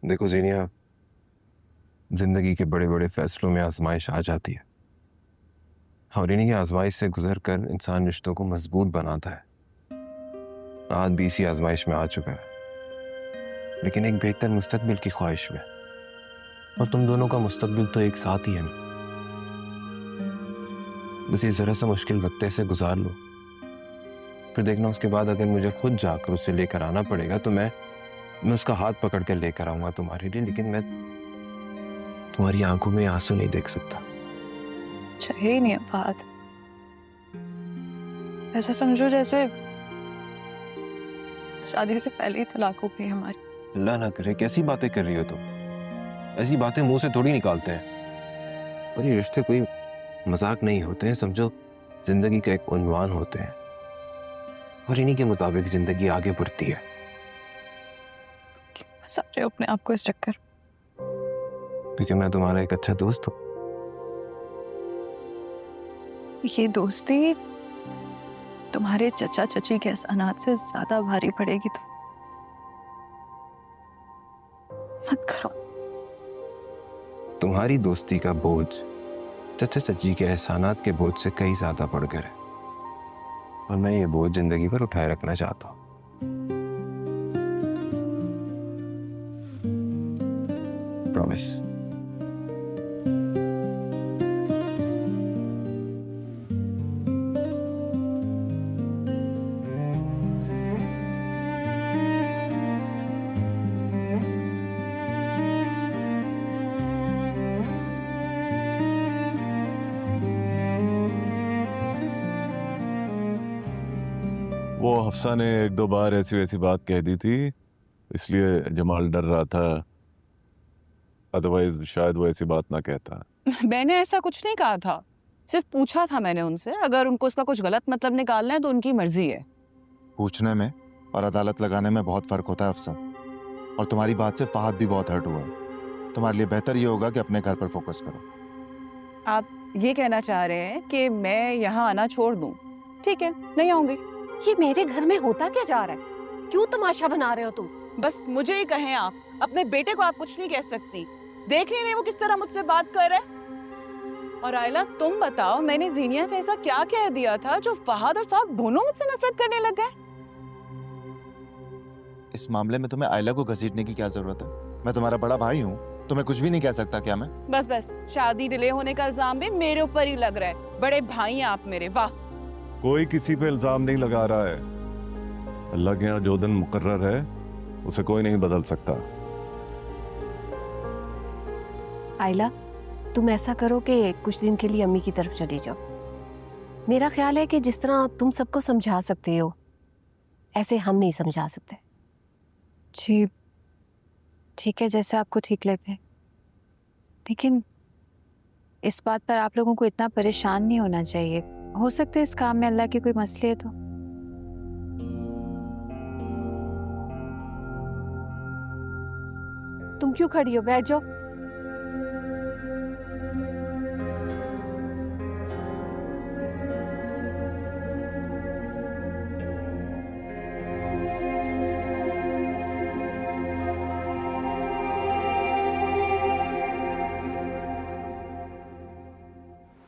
देखो जीनिया, जिंदगी के बड़े बड़े फैसलों में आजमाइश आ जाती है और इन्हीं आजमाइश से गुजर कर इंसान रिश्तों को मजबूत बनाता है। आज भी इसी आजमाइश में आ चुका है, लेकिन एक बेहतर मुस्तकबिल की ख्वाहिश में। और तुम दोनों का मुस्तकबिल तो एक साथ ही है ना। बस ये जरा सा मुश्किल वक्त से गुजार लो, फिर देखना उसके बाद अगर मुझे खुद जाकर उसे लेकर आना पड़ेगा तो मैं उसका हाथ पकड़ कर लेकर आऊंगा तुम्हारे लिए, लेकिन मैं तुम्हारी आंखों में आंसू नहीं देख सकता। चाहिए नहीं है बात। ऐसा समझो जैसे शादी से पहले ही तलाक हो गई हमारी। अल्लाह ना करे, कैसी बातें कर रही हो तुम? ऐसी बातें मुंह से थोड़ी निकालते हैं। और ये रिश्ते कोई मजाक नहीं होते हैं, समझो जिंदगी का एक उन्वान होते हैं और इन्हीं के मुताबिक जिंदगी आगे बढ़ती है। क्यों फंसा रहे हो अपने आप को इस चक्कर? क्योंकि मैं तुम्हारा एक अच्छा दोस्त हूँ। ये दोस्ती तुम्हारे चचा चची के एहसानात से ज्यादा भारी पड़ेगी तो मत करो। तुम्हारी दोस्ती का बोझ चचा चची के एहसानात के बोझ से कई ज्यादा बढ़कर है और मैं ये बोझ जिंदगी पर उठाए रखना चाहता हूँ। प्रॉमिस। वो हफ्सा ने एक दो बार ऐसी वैसी बात कह दी थी, इसलिए जमाल डर रहा था। अदरवाइज शायद वो ऐसी बात ना कहता। मैंने ऐसा कुछ नहीं कहा था, सिर्फ पूछा था मैंने उनसे। अगर उनको उसका कुछ गलत मतलब निकालना है तो उनकी मर्जी है। पूछने में और अदालत लगाने में बहुत फर्क होता है अफसा। और तुम्हारी बात से फहद भी बहुत हर्ट हुआ है। तुम्हारे लिए बेहतर ये होगा कि अपने घर पर फोकस करो। आप ये कहना चाह रहे हैं कि मैं यहाँ आना छोड़ दूँ? ठीक है, नहीं आऊंगी। ये मेरे घर में होता क्या जा रहा है? क्यों तमाशा बना रहे हो तुम? बस मुझे ही कहें आप, अपने बेटे को आप कुछ नहीं कह सकती। देख रही नहीं वो किस तरह मुझसे बात कर रहा है? और आयला तुम बताओ, मैंने जीनिया से ऐसा क्या कह दिया था जो फहद और साहब दोनों मुझसे नफरत करने लग गए? इस मामले में तुम्हें आयला को घसीटने की क्या जरूरत है? मैं तुम्हारा बड़ा भाई हूँ, तुम्हें कुछ भी नहीं कह सकता क्या मैं? बस बस, शादी डिले होने का इल्जाम भी मेरे ऊपर ही लग रहा है। बड़े भाई हैं आप मेरे। वाह। कोई किसी पे इल्जाम नहीं लगा रहा है। अल्लाह के यहाँ जो दिन मुकर्रर है उसे कोई नहीं बदल सकता। आयला, तुम ऐसा करो कि कुछ दिन के लिए अम्मी की तरफ चले जाओ। मेरा ख्याल है कि जिस तरह तुम सबको समझा सकते हो, ऐसे हम नहीं समझा सकते। जी ठीक है, जैसे आपको ठीक लगे, लेकिन इस बात पर आप लोगों को इतना परेशान नहीं होना चाहिए। हो सकता है इस काम में अल्लाह की कोई मसले है तो। तुम क्यों खड़ी हो? बैठ जाओ।